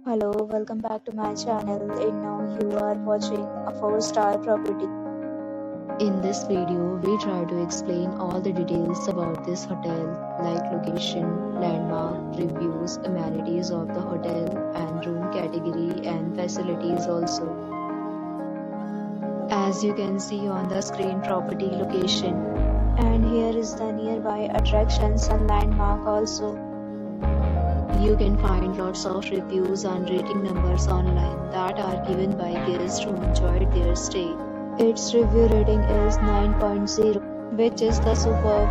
Hello, welcome back to my channel, and now you are watching a 4-star property. In this video, we try to explain all the details about this hotel, like location, landmark, reviews, amenities of the hotel, and room category and facilities also. As you can see on the screen, property location. And here is the nearby attractions and landmark also. You can find lots of reviews and rating numbers online that are given by guests who enjoyed their stay. Its review rating is 9.0, which is the superb.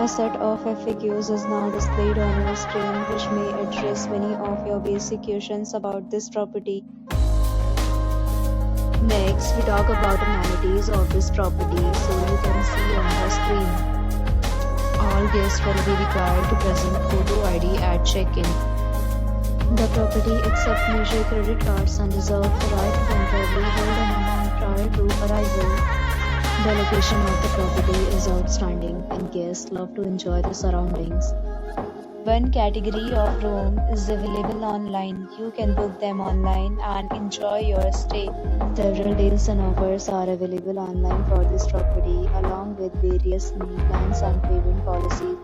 A set of FAQs is now displayed on your screen, which may address many of your basic questions about this property. Next, we talk about amenities of this property, so you can see on the screen. All guests will be required to present photo ID at check-in. The property accepts major credit cards and reserves the right to temporarily hold an amount prior to arrival. The location of the property is outstanding and guests love to enjoy the surroundings. One category of room is available online. You can book them online and enjoy your stay. Several deals and offers are available online for this property, along with various meal plans and payment policies.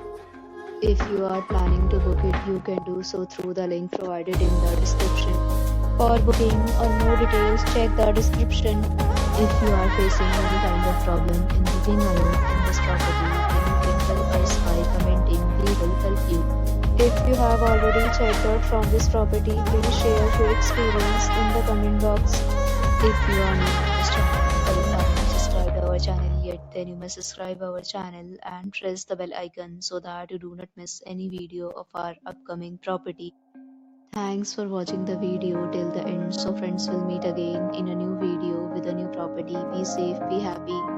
If you are planning to book it, you can do so through the link provided in the description. For booking or more details, check the description. If you are facing any kind of problem in booking a room in this property, then you can help us by commenting. We will help you. If you have already checked out from this property, please share your experience in the comment box. If you are new to this channel or you have not subscribed our channel yet, then you must subscribe our channel and press the bell icon so that you do not miss any video of our upcoming property. Thanks for watching the video till the end. So friends, will meet again in a new video with a new property. Be safe, be happy.